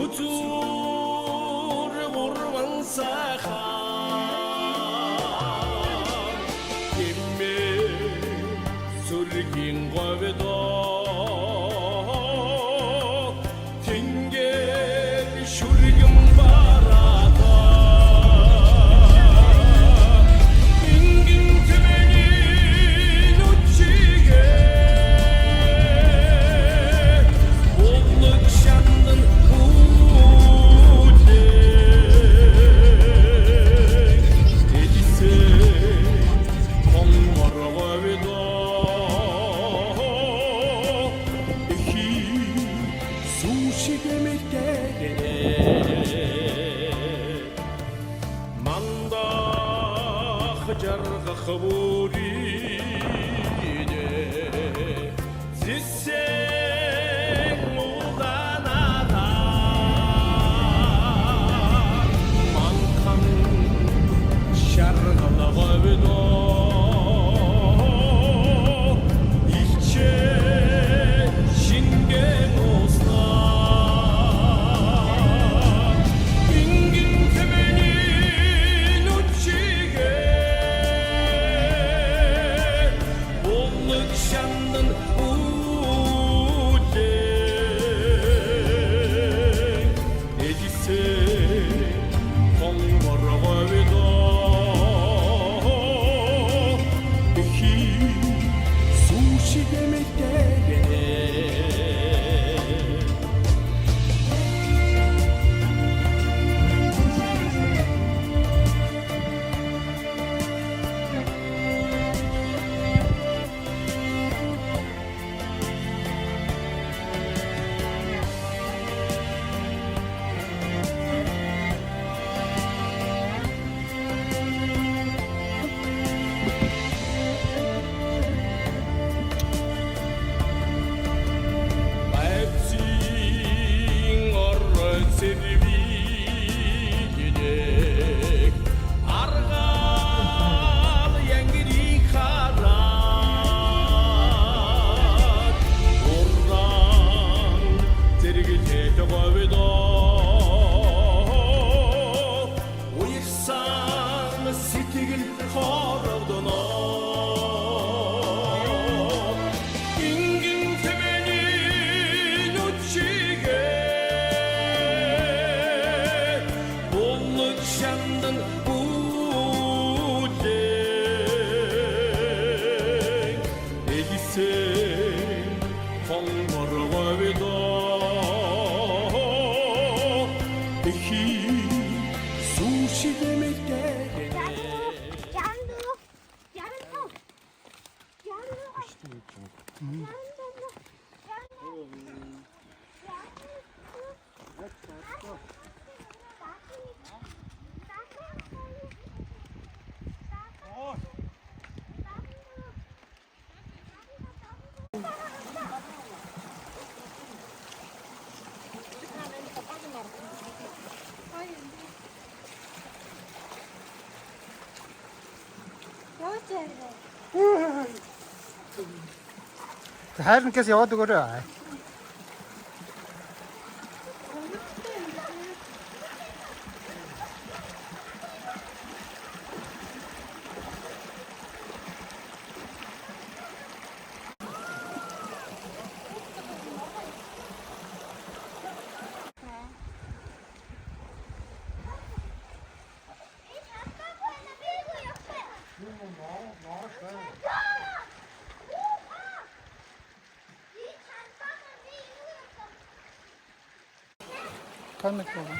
Huzur kurban saha Gimme surgin govedo Tingel şurgin barada Ingin temenin uçige Bolluk şandın Jarga khaburine zisseng mudanara mankan sharga lagavdo ichche shinge mosna ingin temenin uçige Şandın ude edise konvara gavedo Eki sushi demekte Servigidek argal yengiri karat Ordan tergite gavedo Uysan sitigil karavdana Ingin temenin uçige Şandın ude edise konvara gavedo Eki sushi demekte Хайр нь гэс яваад өгөөрэй. Kalmak lazım.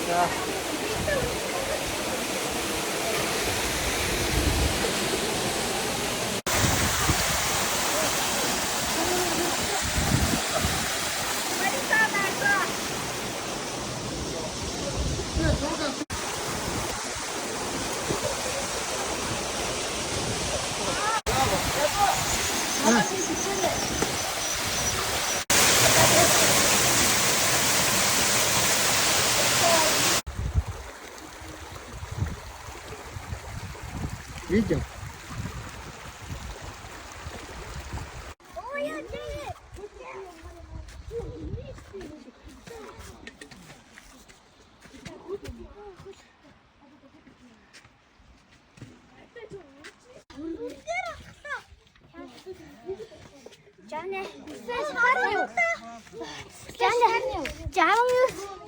Ja. Видео.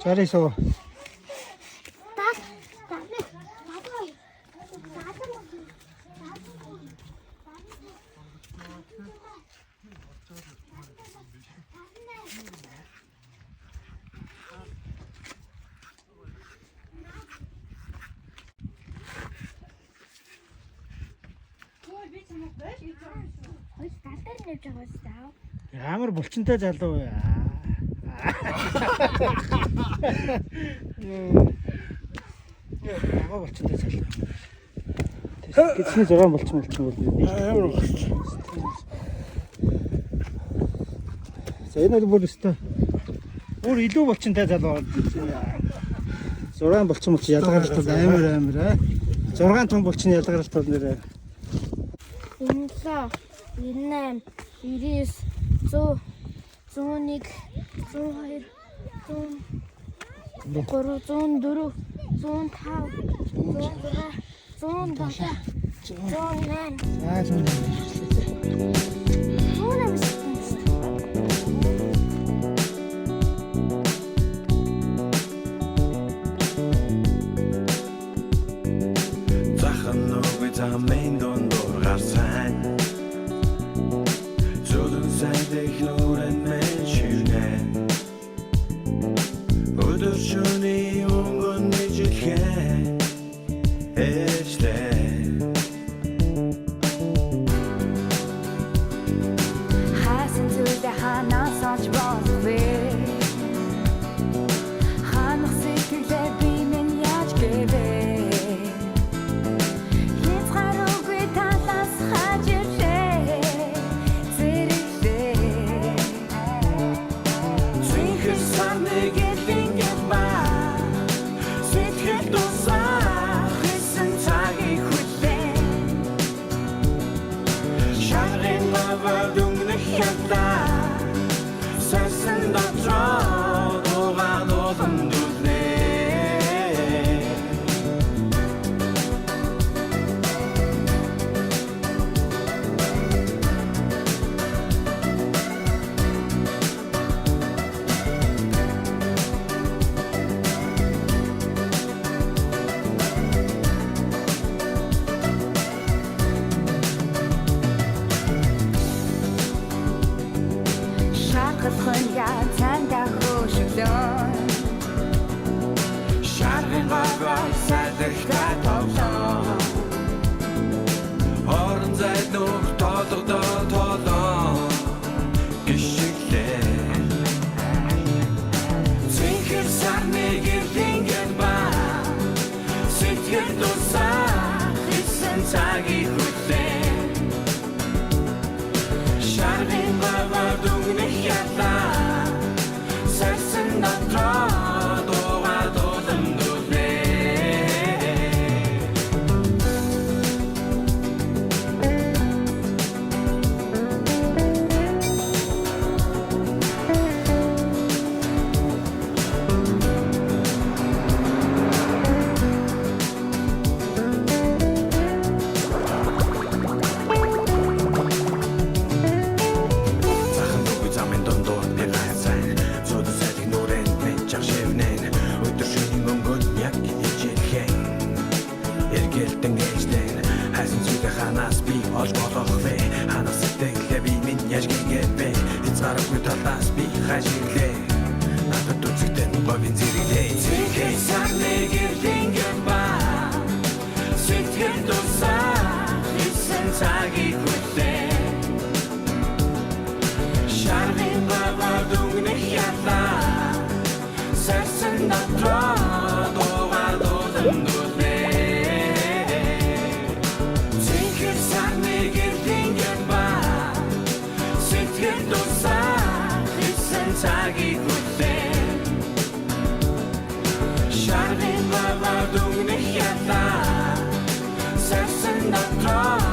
잘했어. Ямар булчинтай залуу яа. Ямар булчинтай залуу. Гэцний 6 булчин бол ямар булчин. За энэ бол бүр өстой. Бүр илүү булчинтай залуу. 6 булчин ялгарч тул амар. 6 том булчин ялгарч тул нэрээ. 97, 98, 99, 100, 101, 102, 103, 104, 105, 106, 107, 108. За зөв. Захан нүгэ замын дондор гарсан. Зүдэн сайдэх нүрэн мэн шивнэн. Өдөр шөний өнгөн нэжлхэн. Эшлэн. Хасан зүдэ ханаа сач болвэ. Ханах сэтгэлээ би минь яаж гэвэ. Орон зайд нүх тоолоо гიშглээ. Зинхэр сарны гэрлийн ба сэтгэл дусаа хийсэн цагийг хүлээ. Шарын бава дүгнэх ятаа сарсан дотроо дуугаа дууландуулээ. Shining, my dung, nicht ja da. Setzen, love